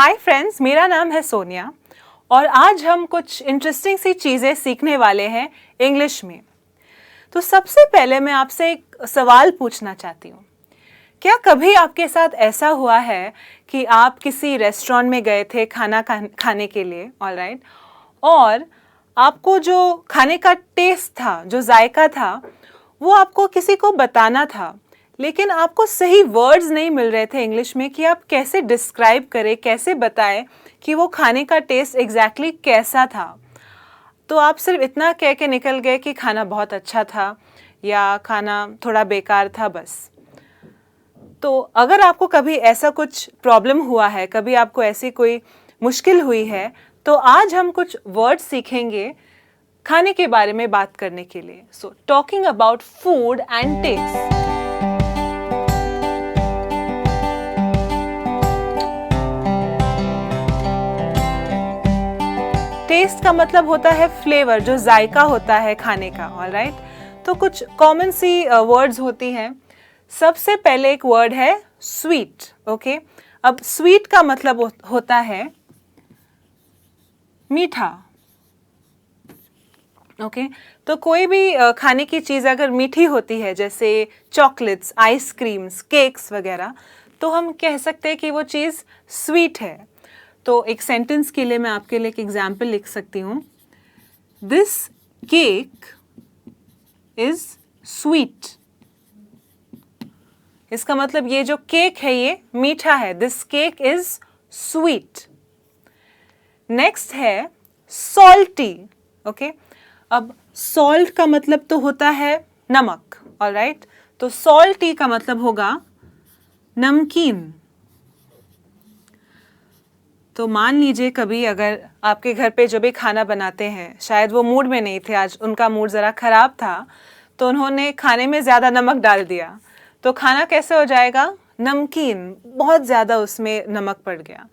Hi friends, मेरा नाम है सोनिया और आज हम कुछ इंटरेस्टिंग सी चीज़ें सीखने वाले हैं इंग्लिश में। तो सबसे पहले मैं आपसे एक सवाल पूछना चाहती हूँ। क्या कभी आपके साथ ऐसा हुआ है कि आप किसी रेस्टोरेंट में गए थे खाना खाने के लिए, ऑलराइट, और आपको जो खाने का टेस्ट था, जो जायका था, वो आपको किसी को बताना था, लेकिन आपको सही वर्ड्स नहीं मिल रहे थे इंग्लिश में कि आप कैसे डिस्क्राइब करें, कैसे बताएं कि वो खाने का टेस्ट एग्जैक्टली कैसा था। तो आप सिर्फ इतना कह के निकल गए कि खाना बहुत अच्छा था या खाना थोड़ा बेकार था, बस। तो अगर आपको कभी ऐसा कुछ प्रॉब्लम हुआ है, कभी आपको ऐसी कोई मुश्किल हुई है, तो आज हम कुछ वर्ड्स सीखेंगे खाने के बारे में बात करने के लिए। So talking about food and taste. Taste का मतलब होता है फ्लेवर, जो जायका होता है खाने का, ऑलराइट। तो कुछ कॉमन सी वर्ड्स होती हैं। सबसे पहले एक वर्ड है स्वीट, ओके। अब स्वीट का मतलब होता है मीठा, ओके। तो कोई भी खाने की चीज़ अगर मीठी होती है, जैसे चॉकलेट्स, आइसक्रीम्स, केक्स वगैरह, तो हम कह सकते हैं कि वो चीज़ स्वीट है। तो एक सेंटेंस के लिए मैं आपके लिए एक एग्जाम्पल लिख सकती हूँ। This cake is sweet. इसका मतलब ये जो केक है ये मीठा है। This cake is sweet. Next है सॉल्टी, ओके। अब सॉल्ट का मतलब तो होता है नमक, ऑलराइट। तो सॉल्टी का मतलब होगा नमकीन। तो मान लीजिए कभी अगर आपके घर पे जो भी खाना बनाते हैं, शायद वो मूड में नहीं थे, आज उनका मूड ज़रा ख़राब था, तो उन्होंने खाने में ज़्यादा नमक डाल दिया, तो खाना कैसे हो जाएगा? नमकीन, बहुत ज़्यादा उसमें नमक पड़ गया।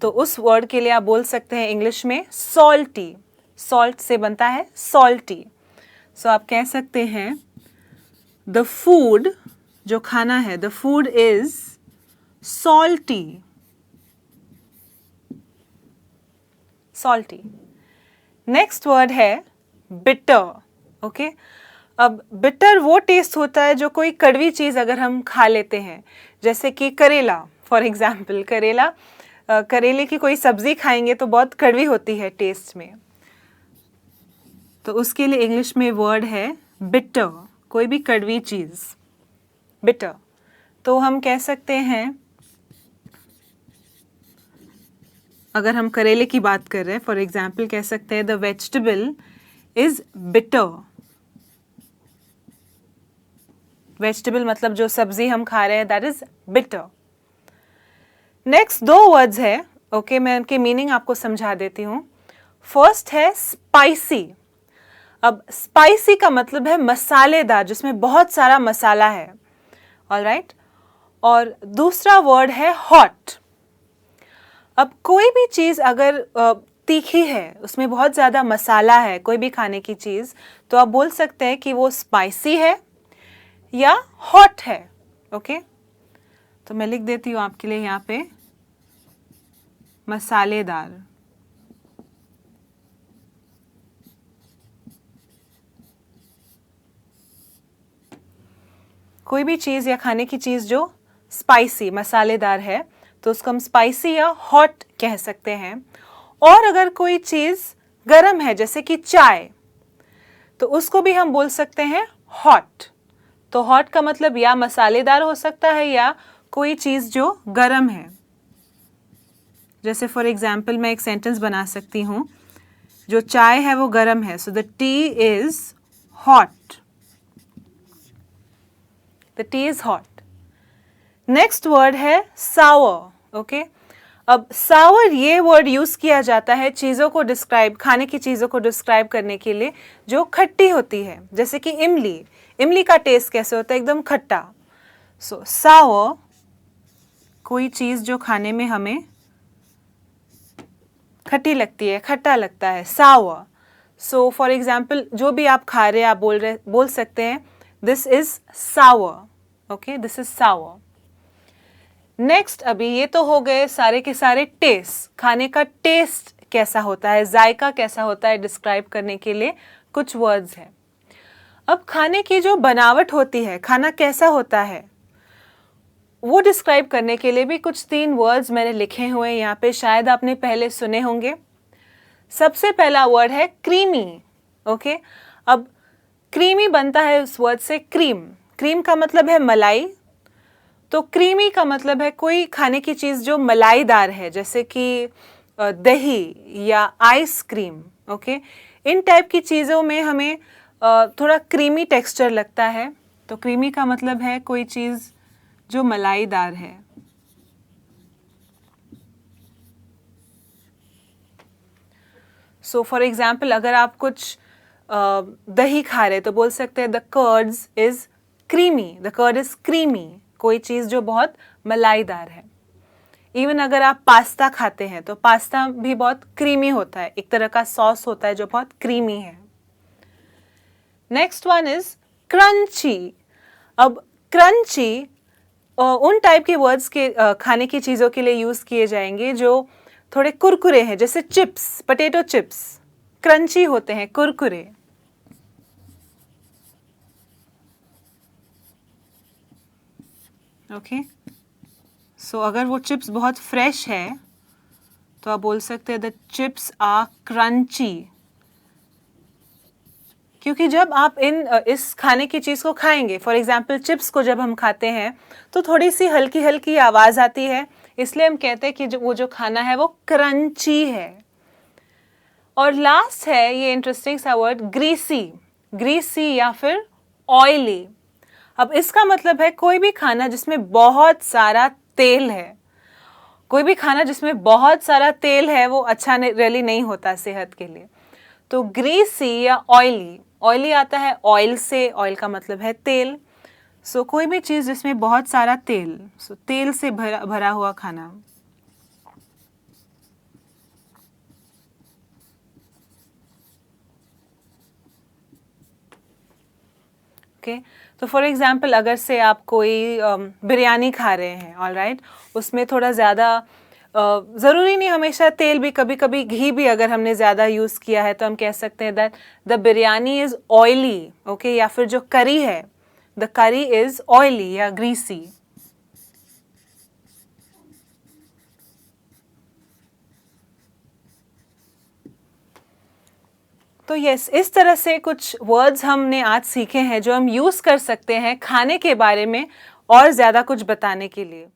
तो उस वर्ड के लिए आप बोल सकते हैं इंग्लिश में सॉल्टी। सॉल्ट से बनता है सॉल्टी। सो आप कह सकते हैं द फूड, जो खाना है, the food is salty. Salty. Next word है बिटर, ओके। अब बिटर वो टेस्ट होता है जो कोई कड़वी चीज़ अगर हम खा लेते हैं, जैसे कि करेला, फॉर एग्जाम्पल करेले की कोई सब्जी खाएंगे तो बहुत कड़वी होती है टेस्ट में। तो उसके लिए इंग्लिश में वर्ड है बिटर, कोई भी कड़वी चीज़, बिटर। तो हम कह सकते हैं, अगर हम करेले की बात कर रहे हैं, फॉर एग्जाम्पल कह सकते हैं the vegetable is bitter. Vegetable मतलब जो सब्जी हम खा रहे हैं, दैट इज बिटर। नेक्स्ट दो वर्ड्स है, ओके, मैं उनके मीनिंग आपको समझा देती हूँ। फर्स्ट है स्पाइसी। अब स्पाइसी का मतलब है मसालेदार, जिसमें बहुत सारा मसाला है, ऑलराइट। और दूसरा वर्ड है हॉट। अब कोई भी चीज़ अगर तीखी है, उसमें बहुत ज़्यादा मसाला है, कोई भी खाने की चीज़, तो आप बोल सकते हैं कि वो स्पाइसी है या हॉट है, ओके। तो मैं लिख देती हूँ आपके लिए यहाँ पे मसालेदार। कोई भी चीज़ या खाने की चीज़ जो स्पाइसी, मसालेदार है, तो उसको हम स्पाइसी या हॉट कह सकते हैं। और अगर कोई चीज़ गर्म है, जैसे कि चाय, तो उसको भी हम बोल सकते हैं हॉट। तो हॉट का मतलब या मसालेदार हो सकता है या कोई चीज़ जो गर्म है। जैसे फॉर एग्जाम्पल मैं एक सेंटेंस बना सकती हूँ, जो चाय है वो गर्म है, so the T is hot. The T is hot. Next word है सावर, ओके। अब सावर ये वर्ड यूज किया जाता है चीज़ों को डिस्क्राइब, खाने की चीज़ों को डिस्क्राइब करने के लिए जो खट्टी होती है, जैसे कि इमली। इमली का टेस्ट कैसे होता है? एकदम खट्टा। सो सावर, कोई चीज़ जो खाने में हमें खट्टी लगती है, खट्टा लगता है, सावर। सो फॉर एग्जाम्पल जो भी आप खा रहे हैं, आप बोल सकते हैं this is sour, okay, this is sour. Next अभी ये तो हो गए सारे के सारे टेस्ट, खाने का टेस्ट कैसा होता है, जायका कैसा होता है, डिस्क्राइब करने के लिए कुछ वर्ड्स हैं। अब खाने की जो बनावट होती है, खाना कैसा होता है, वो डिस्क्राइब करने के लिए भी कुछ 3 वर्ड्स मैंने लिखे हुए हैं यहाँ पे, शायद आपने पहले सुने होंगे। सबसे पहला वर्ड है क्रीमी। ओके, अब क्रीमी बनता है उस वर्ड से क्रीम। क्रीम का मतलब है मलाई, तो क्रीमी का मतलब है कोई खाने की चीज़ जो मलाईदार है, जैसे कि दही या आइसक्रीम। ओके, इन टाइप की चीज़ों में हमें थोड़ा क्रीमी टेक्सचर लगता है, तो क्रीमी का मतलब है कोई चीज़ जो मलाईदार है। सो फॉर एग्जाम्पल, अगर आप कुछ दही खा रहे तो बोल सकते हैं the curds is creamy, the curd is creamy, कोई चीज़ जो बहुत मलाईदार है। इवन अगर आप पास्ता खाते हैं तो पास्ता भी बहुत क्रीमी होता है, एक तरह का सॉस होता है जो बहुत क्रीमी है। Next one is crunchy. अब क्रंची उन टाइप के वर्ड्स के खाने की चीज़ों के लिए यूज़ किए जाएंगे जो थोड़े कुरकुरे हैं, जैसे चिप्स, पोटैटो चिप्स क्रंची होते हैं, कुरकुरे। ओके, सो अगर वो चिप्स बहुत फ्रेश है तो आप बोल सकते हैं द चिप्स आर क्रंची, क्योंकि जब आप इस खाने की चीज़ को खाएंगे, फॉर एग्जाम्पल चिप्स को जब हम खाते हैं तो थोड़ी सी हल्की हल्की आवाज़ आती है, इसलिए हम कहते हैं कि वो जो खाना है वो क्रंची है। और लास्ट है ये इंटरेस्टिंग सा वर्ड ग्रीसी। ग्रीसी या फिर ऑयली। अब इसका मतलब है कोई भी खाना जिसमें बहुत सारा तेल है। कोई भी खाना जिसमें बहुत सारा तेल है वो अच्छा रियली नहीं होता सेहत के लिए। तो ग्रीसी या ऑयली, ऑयली आता है ऑयल से, ऑयल का मतलब है तेल। सो कोई भी चीज़ जिसमें बहुत सारा तेल, सो तेल से भरा हुआ खाना। ओके, तो फॉर एग्जाम्पल अगर से आप कोई बिरयानी खा रहे हैं, ऑल राइट, उसमें थोड़ा ज़्यादा ज़रूरी नहीं हमेशा तेल भी, कभी कभी घी भी अगर हमने ज़्यादा यूज़ किया है तो हम कह सकते हैं that the biryani is oily. Okay, या फिर जो करी है, द करी इज़ ऑयली या ग्रीसी। तो यस, इस तरह से कुछ वर्ड्स हमने आज सीखे हैं जो हम यूज़ कर सकते हैं खाने के बारे में और ज़्यादा कुछ बताने के लिए।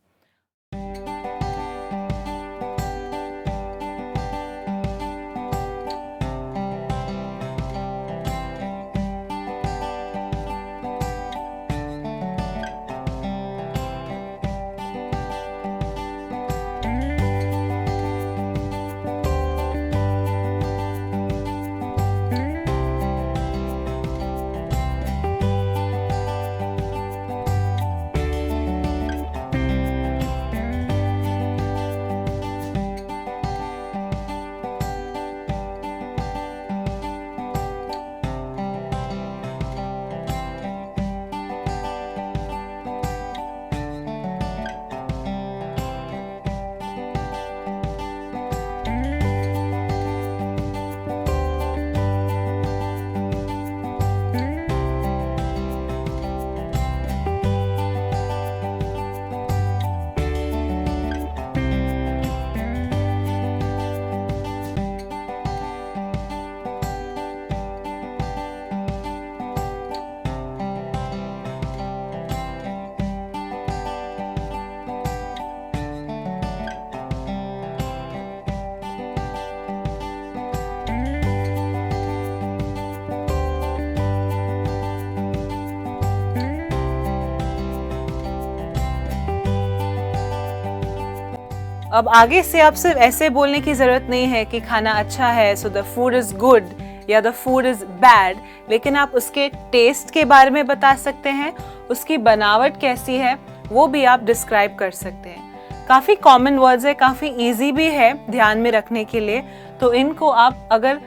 अब आगे से आप सिर्फ ऐसे बोलने की ज़रूरत नहीं है कि खाना अच्छा है, so the food is good या द फूड इज़ बैड, लेकिन आप उसके टेस्ट के बारे में बता सकते हैं, उसकी बनावट कैसी है वो भी आप डिस्क्राइब कर सकते हैं। काफ़ी कॉमन वर्ड्स है, काफ़ी इजी भी है ध्यान में रखने के लिए, तो इनको आप अगर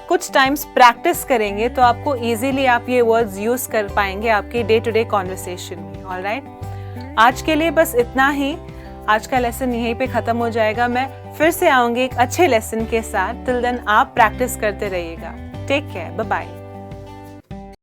कुछ टाइम्स प्रैक्टिस करेंगे तो आपको इजीली आप ये वर्ड्स यूज़ कर पाएंगे आपके डे टू डे कॉन्वर्सेशन में। ऑलराइट, आज के लिए बस इतना ही। आज का लेसन यहीं पे ख़त्म हो जाएगा। मैं फिर से आऊँगी एक अच्छे लेसन के साथ। टिल देन आप प्रैक्टिस करते रहिएगा। Take care, bye bye.